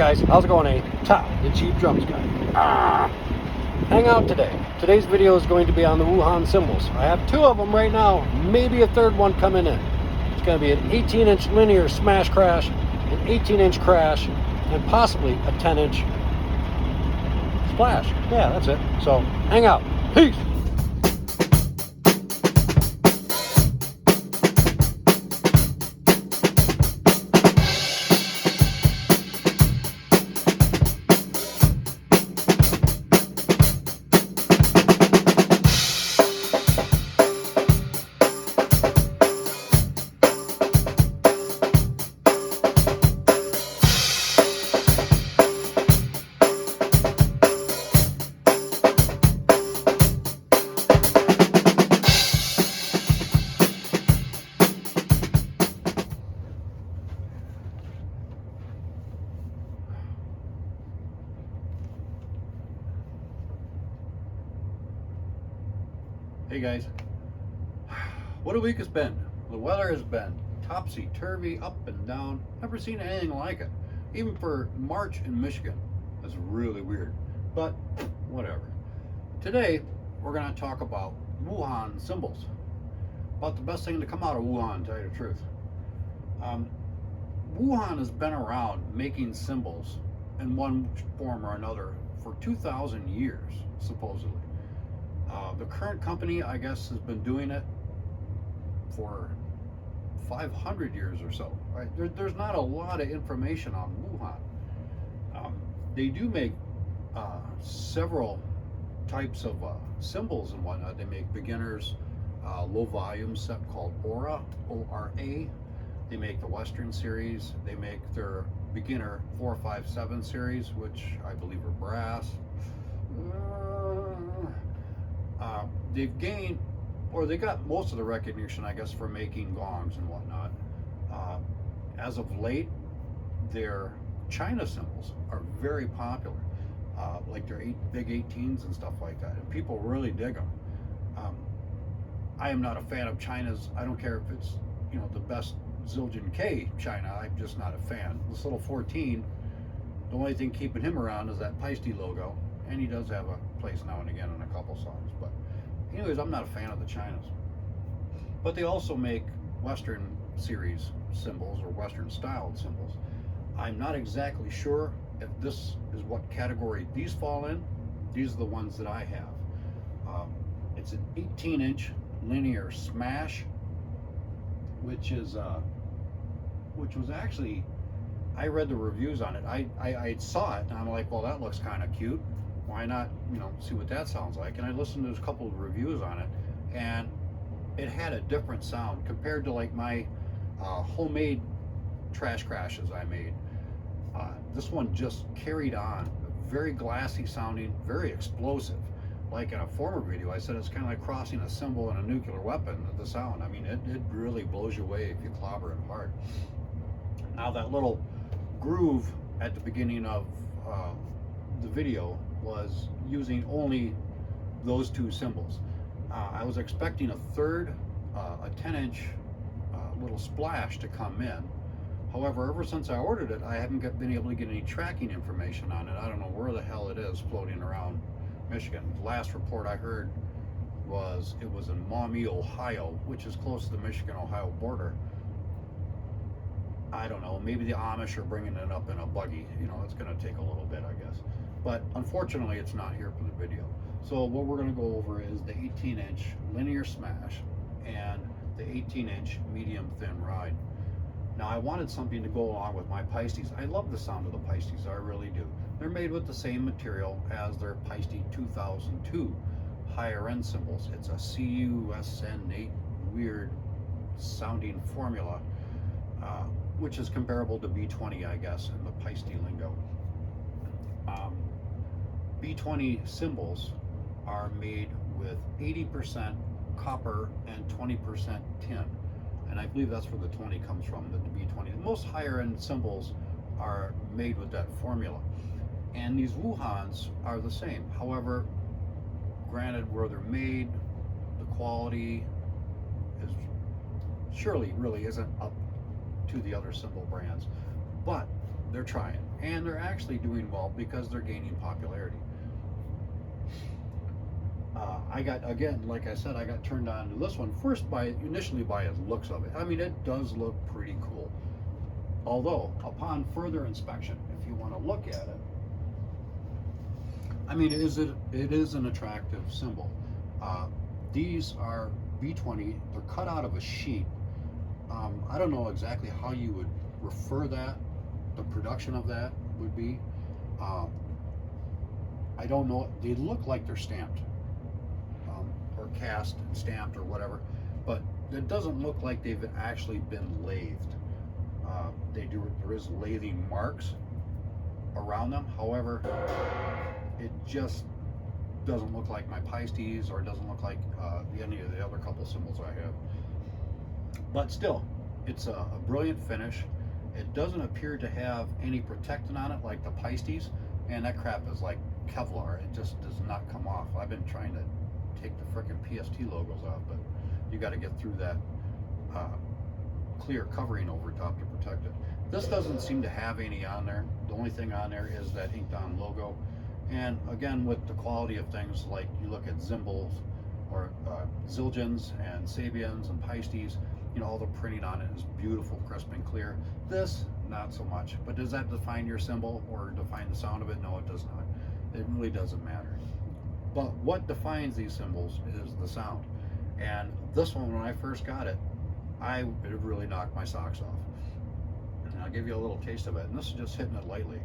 guys, how's it going? Todd, the cheap drums guy. Hang out today. Today's video is going to be on the Wuhan cymbals. I have two of them right now, maybe a third one coming in. It's going to be an 18-inch linear smash crash, an 18-inch crash, and possibly a 10-inch splash. Yeah, that's it. So hang out. Peace. Hey guys, what a week it's been. The weather has been topsy-turvy, up and down. Never seen anything like it. Even for March in Michigan. That's really weird, but whatever. Today, we're going to talk about Wuhan cymbals. About the best thing to come out of Wuhan, to tell you the truth. Wuhan has been around making cymbals in one form or another for 2,000 years, supposedly. The current company, I guess, has been doing it for 500 years or so. Right? There's not a lot of information on Wuhan. They do make several types of cymbals and whatnot. They make beginners, low volume set called Aura, O-R-A. They make the Western series. They make their beginner 457 series, which I believe are brass. They've gained, or they got most of the recognition, I guess, for making gongs and whatnot. As of late, their China cymbals are very popular, like their big 18s and stuff like that, and people really dig them. I am not a fan of China's. I don't care if it's, you know, the best Zildjian K China. I'm just not a fan. This little 14, the only thing keeping him around is that Peisty logo, and he does have a place now and again in a couple songs. But anyways, I'm not a fan of the Chinas. But they also make Western series cymbals or Western styled cymbals. I'm not exactly sure if this is what category these fall in. These are the ones that I have. It's an 18-inch linear smash, which was actually, I read the reviews on it. I saw it and I'm like, well, that looks kind of cute. Why not, you know, see what that sounds like? And I listened to a couple of reviews on it, and it had a different sound compared to like my homemade trash crashes I made. This one just carried on, very glassy sounding, very explosive. Like in a former video, I said it's kind of like crossing a cymbal and a nuclear weapon, the sound. I mean, it really blows you away if you clobber it hard. Now that little groove at the beginning of the video was using only those two cymbals. I was expecting a third, a 10-inch little splash to come in. However, ever since I ordered it, I haven't been able to get any tracking information on it. I don't know where the hell it is floating around Michigan. The last report I heard was it was in Maumee, Ohio, which is close to the Michigan-Ohio border. I don't know, maybe the Amish are bringing it up in a buggy. You know, it's going to take a little bit, I guess. But unfortunately, it's not here for the video. So what we're going to go over is the 18-inch linear smash and the 18-inch medium thin ride. Now, I wanted something to go along with my Peisties. I love the sound of the Peisties, I really do. They're made with the same material as their Peisty 2002 higher end cymbals. It's a CUSN8 weird sounding formula, which is comparable to B20, I guess, in the Peisty lingo. B20 cymbals are made with 80% copper and 20% tin. And I believe that's where the 20 comes from, the B20. Most higher end cymbals are made with that formula. And these Wuhans are the same. However, granted, where they're made, the quality is surely really isn't up to the other cymbal brands. But they're trying, and they're actually doing well because they're gaining popularity. I got, again, like I said, I got turned on to this one first initially by the looks of it. I mean, it does look pretty cool. Although, upon further inspection, if you want to look at it, I mean, it is an attractive cymbal. These are B20. They're cut out of a sheet. I don't know exactly how you would refer that, the production of that would be. I don't know. They look like they're stamped, or cast and stamped or whatever, but it doesn't look like they've actually been lathed. There is lathing marks around them. However, it just doesn't look like my Pisces, or it doesn't look like any of the other couple cymbals I have. But still, it's a brilliant finish. It doesn't appear to have any protectant on it like the Pisces, and that crap is like Kevlar. It just does not come off. I've been trying to take the frickin' PST logos off, but you got to get through that clear covering over top to protect it. This doesn't seem to have any on there. The only thing on there is that inked on logo. And again, with the quality of things, like you look at Cymbals or Zildjians and Sabians and Pisces, you know, all the printing on it is beautiful, crisp and clear. This, not so much. But does that define your cymbal or define the sound of it? No, it does not. It really doesn't matter. But what defines these cymbals is the sound. And this one, when I first got it really knocked my socks off. And I'll give you a little taste of it. And this is just hitting it lightly.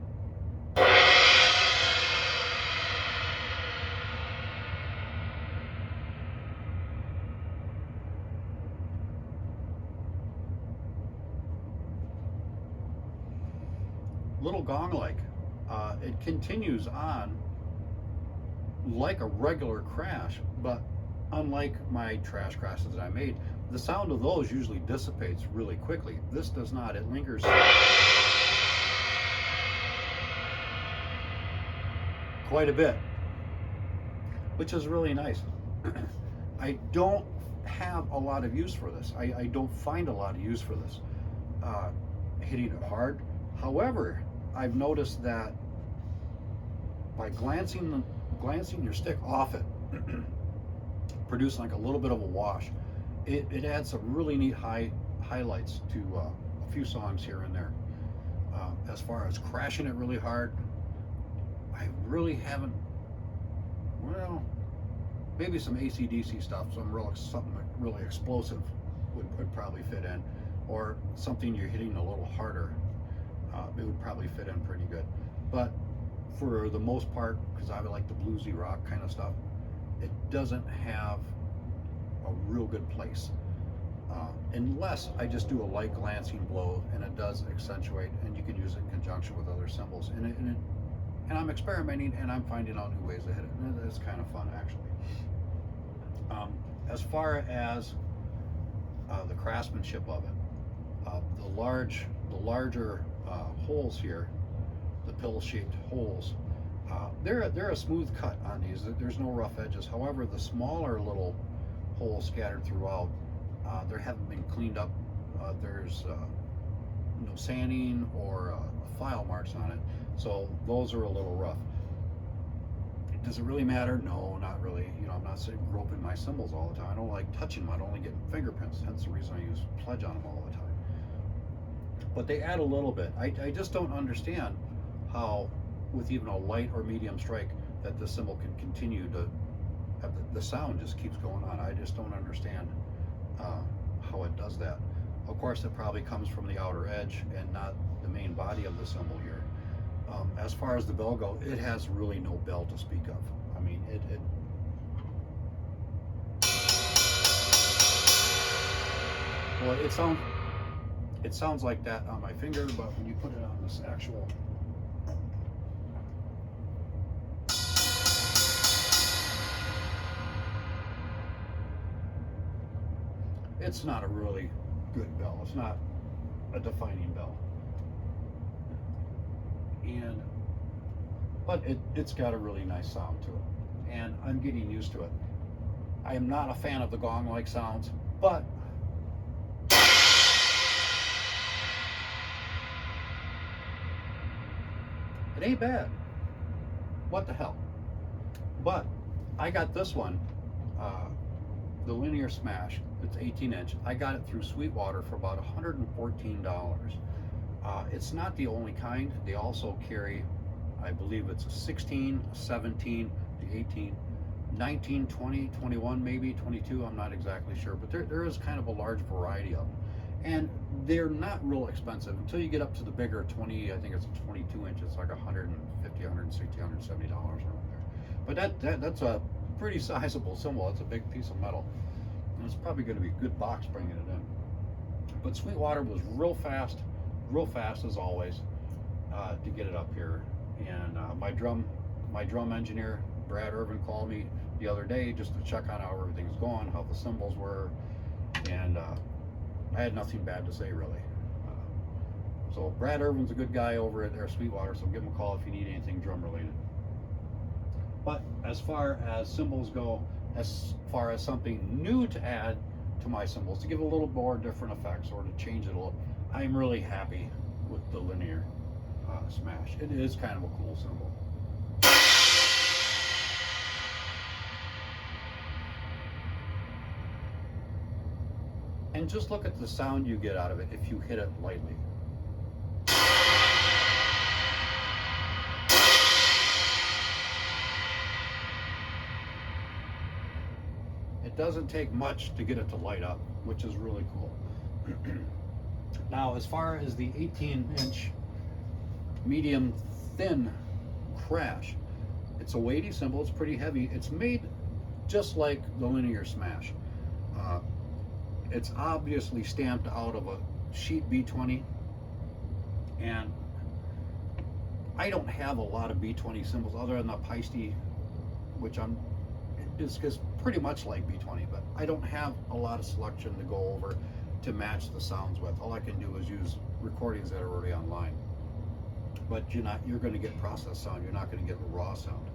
Little gong-like. It continues on like a regular crash, but unlike my trash crashes that I made, the sound of those usually dissipates really quickly. This does not. It lingers quite a bit, which is really nice. I don't have a lot of use for this. I don't find a lot of use for this. Hitting it hard. However, I've noticed that by glancing your stick off it, producing like a little bit of a wash, it adds some really neat highlights to a few songs here and there. As far as crashing it really hard, I really haven't. Well, maybe some AC/DC stuff, something really explosive would probably fit in, or something you're hitting a little harder. It would probably fit in pretty good. But for the most part, because I would like the bluesy rock kind of stuff, it doesn't have a real good place. Unless I just do a light glancing blow, and it does accentuate, and you can use it in conjunction with other cymbals. And I'm experimenting, and I'm finding out new ways to hit it. And it's kind of fun, actually. As far as the craftsmanship of it, the larger holes here, the pill-shaped holes, they're a smooth cut on these. There's no rough edges. However, the smaller little holes scattered throughout, they haven't been cleaned up. There's no sanding or file marks on it, so those are a little rough. Does it really matter? No, not really. You know, I'm not sitting groping my cymbals all the time. I don't like touching them. I don't like getting fingerprints. Hence the reason I use Pledge on them all the time. But they add a little bit. I just don't understand how, with even a light or medium strike, that the cymbal can continue to have the sound just keeps going on. I just don't understand how it does that. Of course, it probably comes from the outer edge and not the main body of the cymbal here. As far as the bell go, it has really no bell to speak of. I mean, well, it sounds like that on my finger, but when you put it on this actual, it's not a really good bell. It's not a defining bell. But it's got a really nice sound to it, and I'm getting used to it. I am not a fan of the gong-like sounds, but It ain't bad. What the hell? But I got this one, the Linear Smash. It's 18-inch. I got it through Sweetwater for about $114. It's not the only kind. They also carry, I believe it's a 16, 17, the 18, 19, 20, 21, maybe 22. I'm not exactly sure, but there is kind of a large variety of them. And they're not real expensive until you get up to the bigger 20, I think it's a 22 inch. It's like $150, $160, $170 around there. But that's a pretty sizable cymbal. It's a big piece of metal. And it's probably going to be a good box bringing it in. But Sweetwater was real fast as always, to get it up here. And my drum engineer, Brad Irvin, called me the other day just to check on how everything's going, how the cymbals were, and I had nothing bad to say really. So Brad Irvin's a good guy over at Sweetwater, so give him a call if you need anything drum related. But as far as cymbals go, as far as something new to add to my cymbals, to give a little more different effects or to change it a little, I'm really happy with the Linear Smash. It is kind of a cool cymbal. And just look at the sound you get out of it if you hit it lightly. It doesn't take much to get it to light up, which is really cool. Now, as far as the 18-inch medium thin Crash, it's a weighty cymbal. It's pretty heavy. It's made just like the Linear Smash. It's obviously stamped out of a sheet B20, and I don't have a lot of B20 cymbals other than the Peisty, which is pretty much like B20, but I don't have a lot of selection to go over to match the sounds with. All I can do is use recordings that are already online. But you're going to get processed sound. You're not going to get the raw sound.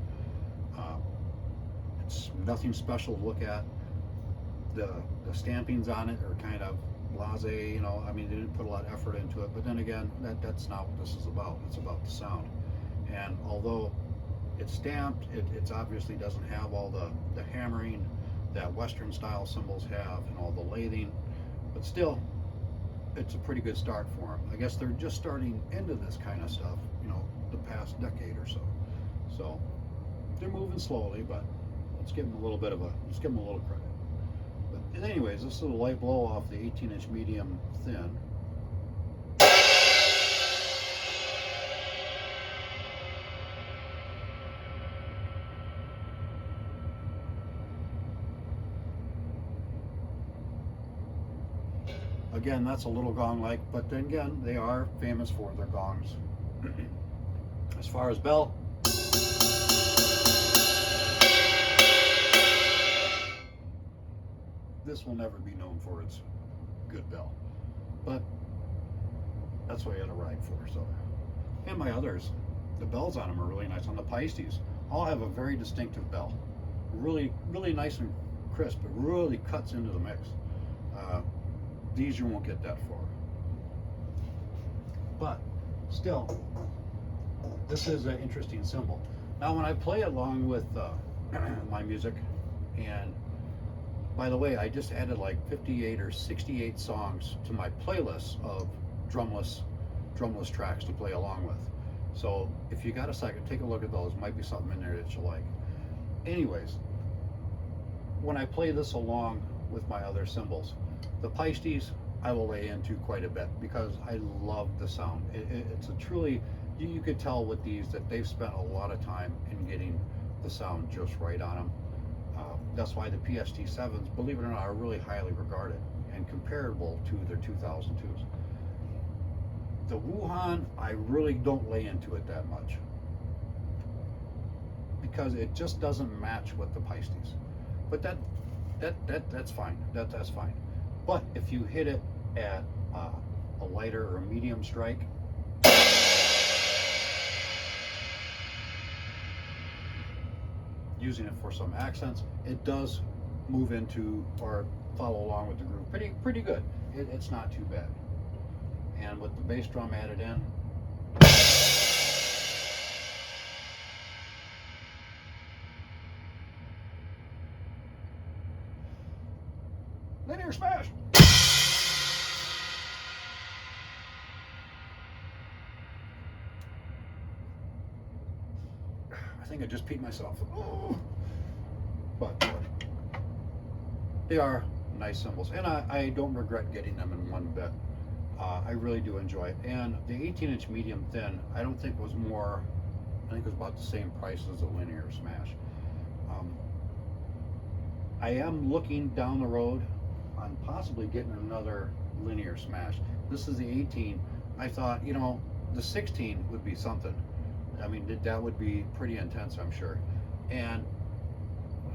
It's nothing special to look at. The stampings on it are kind of blasé, you know. I mean, they didn't put a lot of effort into it. But then again, that's not what this is about. It's about the sound. And although it's stamped, it obviously doesn't have all the hammering that Western style cymbals have and all the lathing. But still, it's a pretty good start for them. I guess they're just starting into this kind of stuff, you know, the past decade or so. So they're moving slowly, but let's give them a little credit. But anyways, this is a light blow off the 18-inch medium thin. Again, that's a little gong-like, but then again, they are famous for their gongs. As far as bell, this will never be known for its good bell, but that's what I had a ride for. So, and my others, the bells on them are really nice. On the Peisties, all have a very distinctive bell, really nice and crisp. It really cuts into the mix. These you won't get that for, but still, this is an interesting cymbal. Now, when I play along with my music, and by the way, I just added like 58 or 68 songs to my playlist of drumless tracks to play along with. So if you got a second, take a look at those. Might be something in there that you like. Anyways, when I play this along with my other cymbals, the Peisties I will lay into quite a bit because I love the sound. It's a truly, you could tell with these that they've spent a lot of time in getting the sound just right on them. That's why the PST-7s, believe it or not, are really highly regarded and comparable to their 2002s. The Wuhan, I really don't lay into it that much because it just doesn't match with the Peisties. But that's fine. That's fine. But if you hit it at a lighter or a medium strike, using it for some accents, it does move into or follow along with the groove pretty good. It's not too bad. And with the bass drum added in, Linear Smash. I think I just peed myself. Oh. But they are nice cymbals, and I don't regret getting them in one bit. I really do enjoy it. And the 18-inch medium thin, I don't think was more, I think it was about the same price as the Linear Smash. I am looking down the road on possibly getting another Linear Smash. This is the 18. I thought, you know, the 16 would be something. I mean, that would be pretty intense, I'm sure. And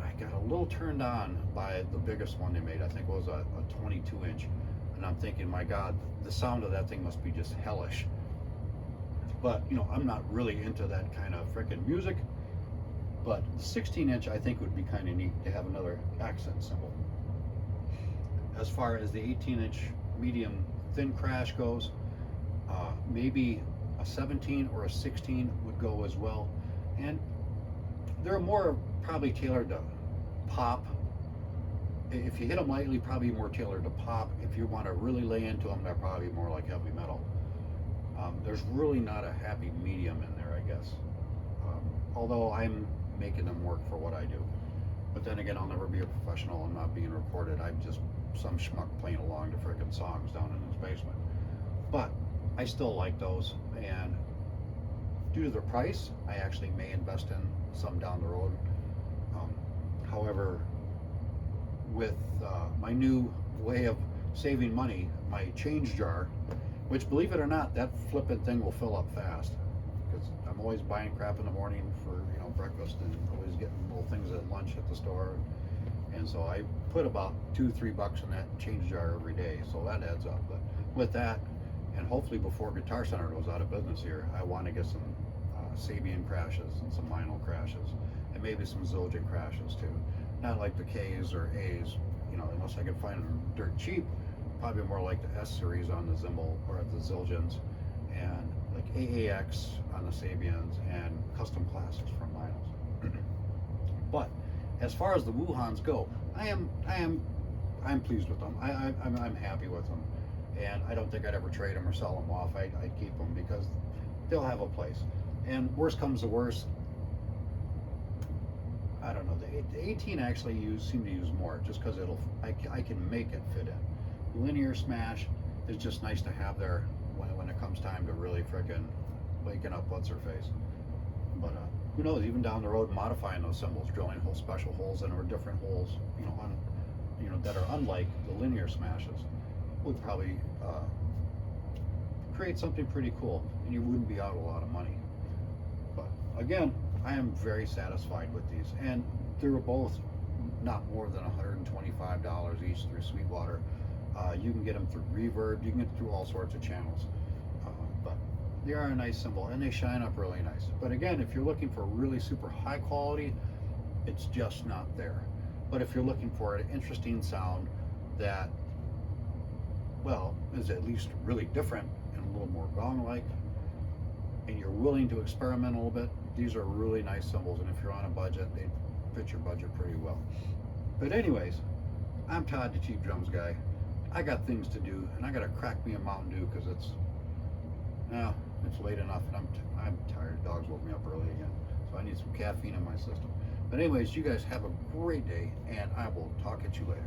I got a little turned on by the biggest one they made. I think it was a 22-inch. And I'm thinking, my God, the sound of that thing must be just hellish. But, you know, I'm not really into that kind of freaking music. But the 16-inch, I think, would be kind of neat to have another accent cymbal. As far as the 18-inch medium thin crash goes, maybe a 17 or a 16 would go as well. And they're more probably tailored to pop. If you hit them lightly, probably more tailored to pop. If you want to really lay into them, they're probably more like heavy metal. There's really not a happy medium in there, I guess. Although I'm making them work for what I do. But then again, I'll never be a professional. I'm not being recorded. I'm just some schmuck playing along to frickin' songs down in his basement. But I still like those, and due to their price, I actually may invest in some down the road. However, with my new way of saving money, my change jar, which, believe it or not, that flippin' thing will fill up fast. Because I'm always buying crap in the morning for, you know, breakfast, and always getting little things at lunch at the store. And so I put about $2-3 in that change jar every day, so that adds up. But with that, and hopefully before Guitar Center goes out of business here, I want to get some Sabian crashes and some vinyl crashes, and maybe some Zildjian crashes too. Not like the K's or A's, you know, unless I can find them dirt cheap. Probably more like the S series on the Zimbal or the Zildjians, and like AAX on the Sabians, and custom classes from vinyls. But as far as the Wuhans go, I'm pleased with them. I'm happy with them, and I don't think I'd ever trade them or sell them off. I'd keep them because they'll have a place. And worst comes to worst, I don't know. The 18 actually seem to use more, just because I can make it fit in. The Linear Smash is just nice to have there when it comes time to really frickin' waking up what's her face. But who knows? Even down the road, modifying those cymbals, drilling whole special holes in or different holes, you know, that are unlike the Linear Smashes, would probably create something pretty cool, and you wouldn't be out a lot of money. But again, I am very satisfied with these, and they were both not more than $125 each through Sweetwater. You can get them through Reverb, you can get through all sorts of channels. But they are a nice cymbal, and they shine up really nice. But again, if you're looking for really super high quality, it's just not there. But if you're looking for an interesting sound that, well, is at least really different and a little more gong-like, and you're willing to experiment a little bit, these are really nice cymbals. And if you're on a budget, they fit your budget pretty well. But anyways, I'm Todd, the Cheap Drums Guy. I got things to do, and I gotta crack me a Mountain Dew because it's late enough, and I'm tired. Dogs woke me up early again, so I need some caffeine in my system. But anyways, you guys have a great day, and I will talk at you later.